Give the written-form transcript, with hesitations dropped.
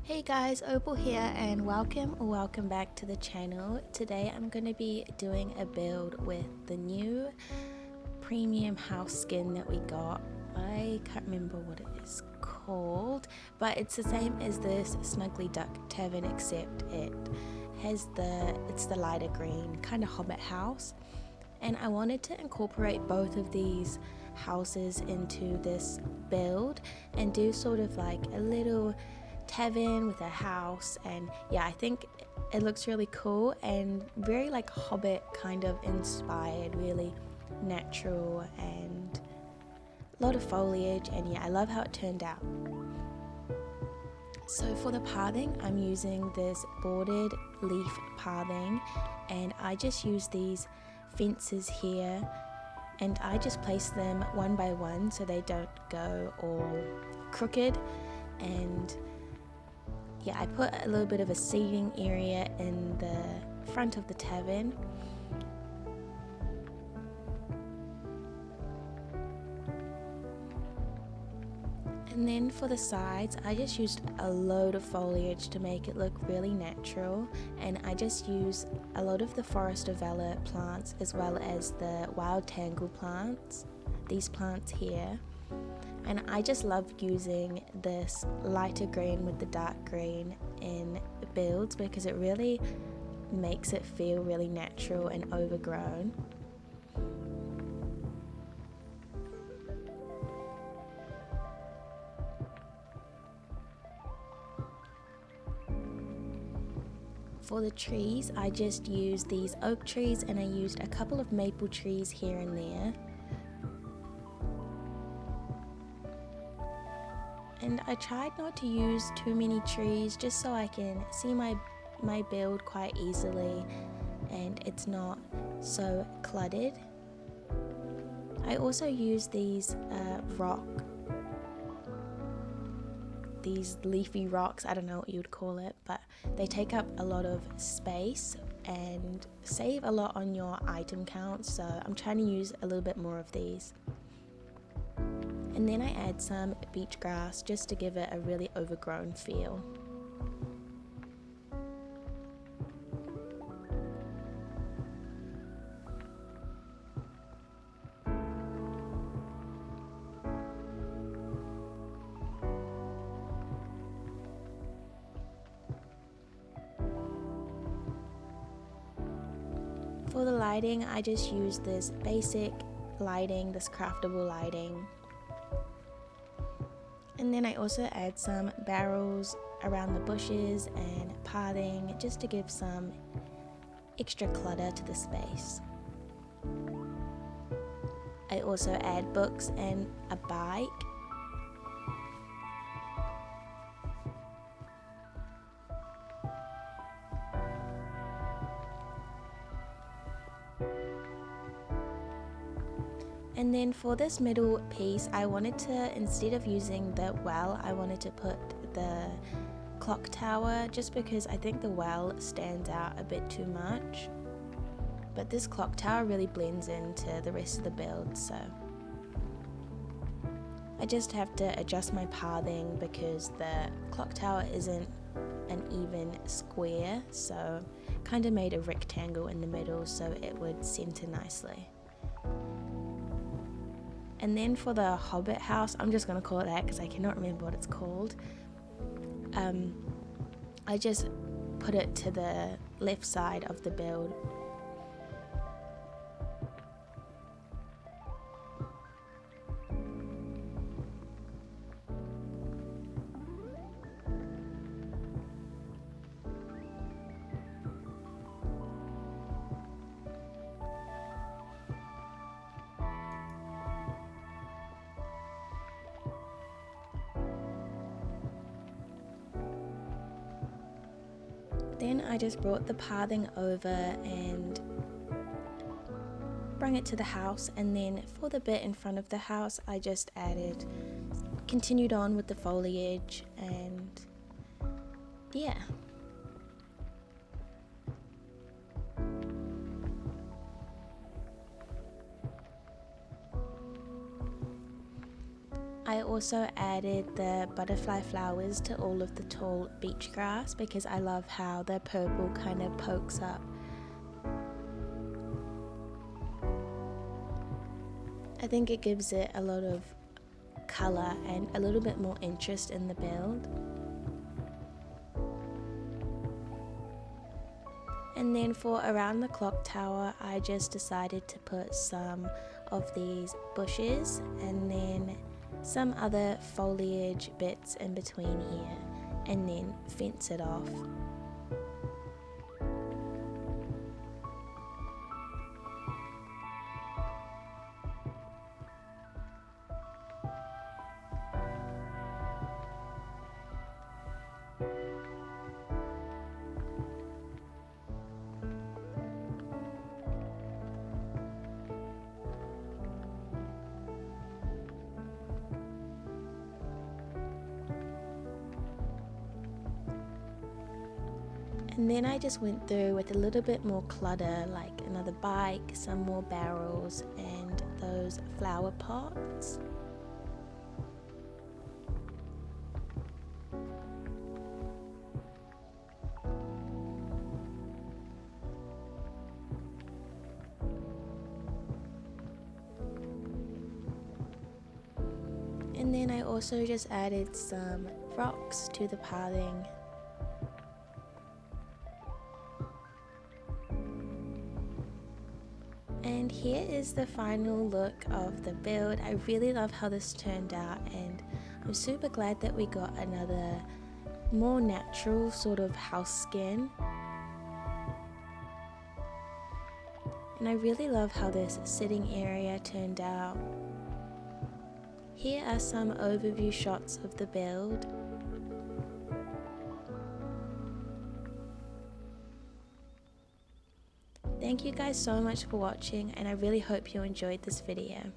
Hey guys, Opal here and welcome back to the channel. Today I'm going to be doing a build with the new premium house skin that we got. I can't remember what it is called, but it's the same as this Snuggly Duck Tavern, except it's the lighter green kind of Hobbit house. And I wanted to incorporate both of these houses into this build and do sort of like a little tavern with a house. And yeah, I think it looks really cool and very like Hobbit kind of inspired, really natural and a lot of foliage. And yeah, I love how it turned out. So for the pathing, I'm using this bordered leaf pathing, and I just use these fences here and I just place them one by one so they don't go all crooked. And yeah, I put a little bit of a seating area in the front of the tavern. And then for the sides, I just used a load of foliage to make it look really natural, and I just use a lot of the Forest of Valor plants as well as the wild tangle plants, these plants here. And I just love using this lighter green with the dark green in builds because it really makes it feel really natural and overgrown. For the trees, I just used these oak trees and I used a couple of maple trees here and there. And I tried not to use too many trees just so I can see my build quite easily and it's not so cluttered. I also use these these leafy rocks, I don't know what you would call it, but they take up a lot of space and save a lot on your item count, so I'm trying to use a little bit more of these. And then I add some beach grass just to give it a really overgrown feel. For the lighting, I just use this basic lighting, this craftable lighting. And then I also add some barrels around the bushes and pathing just to give some extra clutter to the space. I also add books and a bike. And then for this middle piece, I wanted to, instead of using the well, I wanted to put the clock tower just because I think the well stands out a bit too much. But this clock tower really blends into the rest of the build, so I just have to adjust my pathing because the clock tower isn't an even square, so kind of made a rectangle in the middle so it would center nicely. And then for the Hobbit house, I'm just going to call it that because I cannot remember what it's called. I just put it to the left side of the build. Then I just brought the pathing over and brought it to the house, and then for the bit in front of the house I just continued on with the foliage, and yeah. I also added the butterfly flowers to all of the tall beach grass because I love how the purple kind of pokes up. I think it gives it a lot of colour and a little bit more interest in the build. And then for around the clock tower, I just decided to put some of these bushes and then some other foliage bits in between here, and then fence it off. And then I just went through with a little bit more clutter, like another bike, some more barrels, and those flower pots. And then I also just added some rocks to the pathing. And here is the final look of the build. I really love how this turned out, and I'm super glad that we got another more natural sort of house skin. And I really love how this sitting area turned out. Here are some overview shots of the build. Thank you guys so much for watching, and I really hope you enjoyed this video.